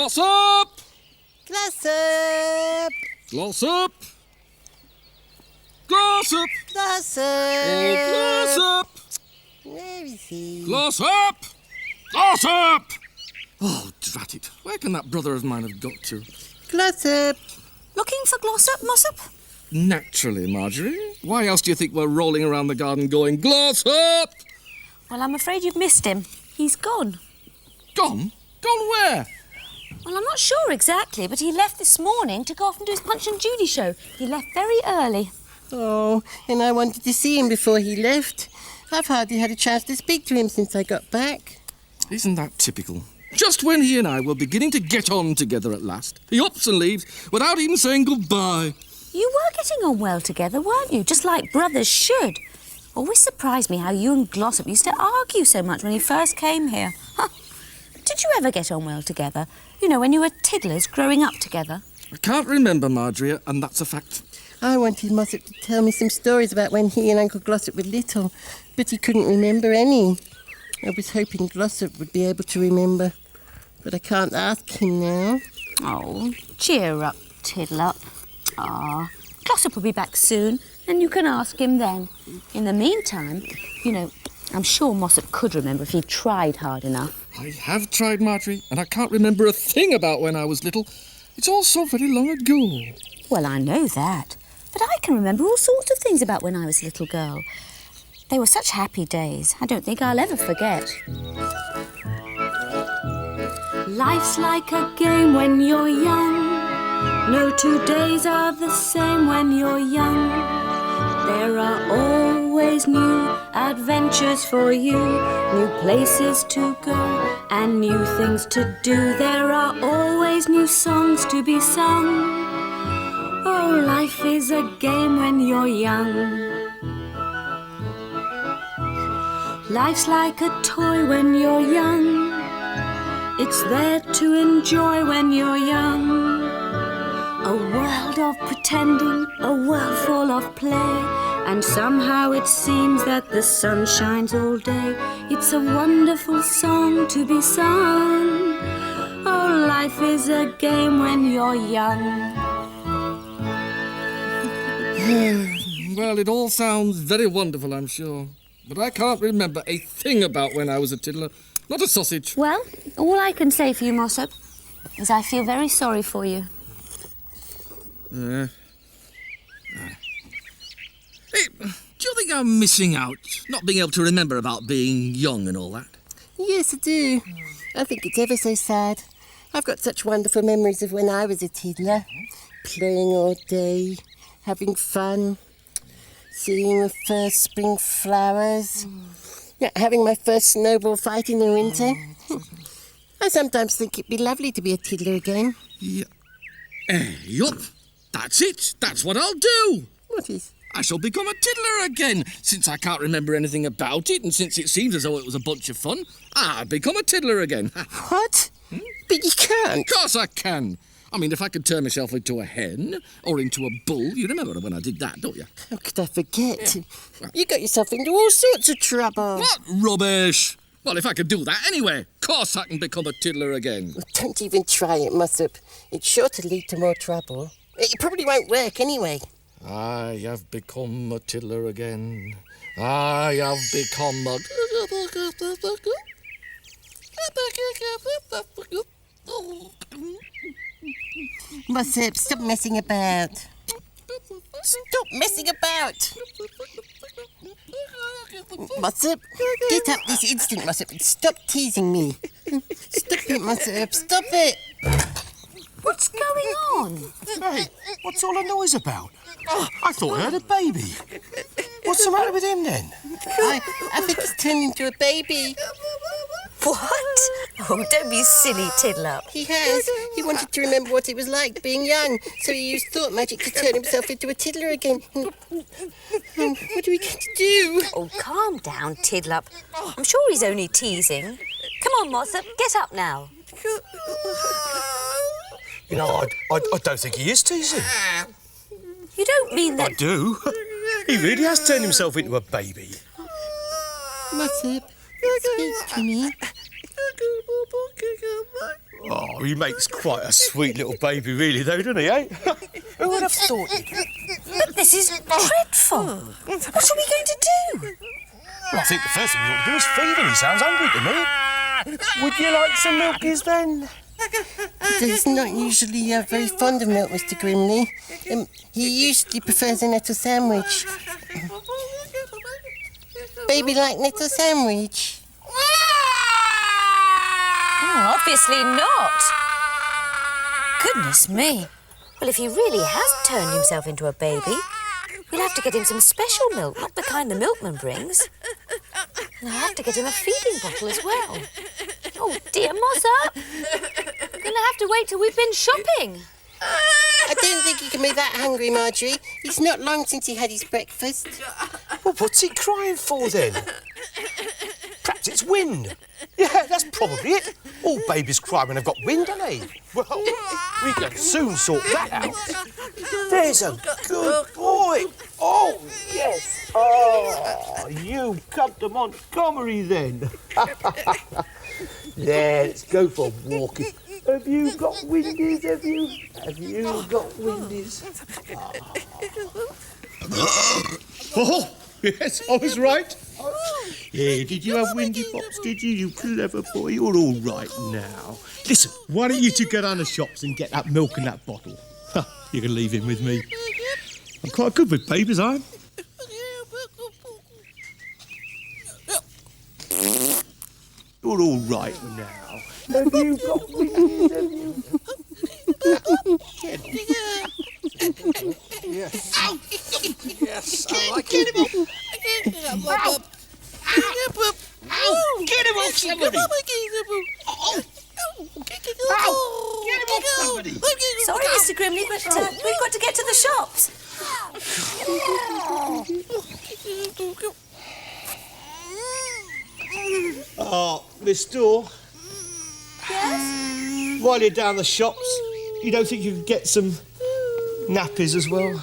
Glossop! Glossop! Glossop! Glossop! Glossop! Oh, Glossop! Where is he? Glossop! Glossop! Oh, drat it. Where can that brother of mine have got to? Glossop! Looking for Glossop, Mossop? Naturally, Marjorie. Why else do you think we're rolling around the garden going, Glossop? Well, I'm afraid you've missed him. He's gone. Gone? Gone where? Well, I'm not sure exactly, but he left this morning to go off and do his Punch and Judy show. He left very early. Oh, and I wanted to see him before he left. I've hardly had a chance to speak to him since I got back. Isn't that typical? Just when he and I were beginning to get on together at last, he ups and leaves without even saying goodbye. You were getting on well together, weren't you? Just like brothers should. Always surprised me how you and Glossop used to argue so much when you first came here. Huh. Did you ever get on well together? You know, when you were tiddlers growing up together? I can't remember, Marjorie, and that's a fact. I wanted Mossop to tell me some stories about when he and Uncle Glossop were little, but he couldn't remember any. I was hoping Glossop would be able to remember, but I can't ask him now. Oh, cheer up, Tiddle-up. Ah, Glossop will be back soon, and you can ask him then. In the meantime, you know, I'm sure Mossop could remember if he tried hard enough. I have tried, Marjorie, and I can't remember a thing about when I was little. It's all so very long ago. Well, I know that. But I can remember all sorts of things about when I was a little girl. They were such happy days. I don't think I'll ever forget. Life's like a game when you're young. No 2 days are the same when you're young. There are always new adventures for you, new places to go and new things to do. There are always new songs to be sung. Oh, life is a game when you're young. Life's like a toy when you're young. It's there to enjoy when you're young. A world of pretending, a world full of play, and somehow it seems that the sun shines all day. It's a wonderful song to be sung. Oh, life is a game when you're young. Well, it all sounds very wonderful, I'm sure. But I can't remember a thing about when I was a tiddler. Not a sausage. Well, all I can say for you, Mossop, is I feel very sorry for you. Hey, do you think I'm missing out, not being able to remember about being young and all that? Yes, I do. I think it's ever so sad. I've got such wonderful memories of when I was a tiddler. Playing all day, having fun, seeing the first spring flowers, having my first snowball fight in the winter. I sometimes think it'd be lovely to be a tiddler again. Yeah. Yup. That's it. That's what I'll do. What is? I shall become a tiddler again. Since I can't remember anything about it, and since it seems as though it was a bunch of fun, I'll become a tiddler again. What? But you can't. Of course I can. I mean, if I could turn myself into a hen or into a bull, you remember when I did that, don't you? How could I forget? Yeah. You got yourself into all sorts of trouble. What rubbish? Well, if I could do that anyway, of course I can become a tiddler again. Well, don't even try it, Mossop. It's sure to lead to more trouble. It probably won't work anyway. I have become a tiddler again. I have become a... Mossop, stop messing about. Stop messing about. Mossop, get up this instant, Mossop, and stop teasing me. Stop it, Mossop, stop it. What's going on? Hey, what's all the noise about? I thought I heard a baby. What's the matter with him then? I think he's turned into a baby. What? Oh, don't be silly, Tiddle-up. He has. He wanted to remember what it was like being young, so he used thought magic to turn himself into a tiddler again. What are we going to do? Oh, calm down, Tiddle-up. I'm sure he's only teasing. Come on, Mossop, get up now. You know, I don't think he is teasing. You don't mean that... I do. He really has turned himself into a baby. Mossop, speak to me. Oh, he makes quite a sweet little baby, really, though, doesn't he, eh? Who would have thought it? But this is dreadful. What are we going to do? Well, I think the first thing we ought to do is feed him. He sounds hungry to me. Would you like some milkies, then? He's not usually very fond of milk, Mr. Grimley. He usually prefers a nettle sandwich. Baby like nettle sandwich? Oh, obviously not. Goodness me. Well, if he really has turned himself into a baby, we'll have to get him some special milk, not the kind the milkman brings. And I'll have to get him a feeding bottle as well. Oh, dear, Moss up. We're going to have to wait till we've been shopping. I don't think he can be that hungry, Marjorie. It's not long since he had his breakfast. Well, what's he crying for, then? Perhaps it's wind. Yeah, that's probably it. All babies cry when they've got wind, don't they? Well, we can soon sort that out. There's a good boy. Oh, yes. Oh, you come to Montgomery, then. There, let's go for a walk. Have you got windies, have you? Have you got windies? Oh, yes, I was right. Yeah, did you have windy pops, did you? You clever boy, you're all right now. Listen, why don't you two go down the shops and get that milk in that bottle? You can leave him with me. I'm quite good with babies, I am. You're all right now. Have you got windies, have you? Yes. Yes, I like it. Get him off, somebody! Get him off, somebody! Sorry, Mr. Grimley, but we've got to get to the shops. Oh, Miss Dorr. Yes? While you're down the shops, you don't think you could get some nappies as well?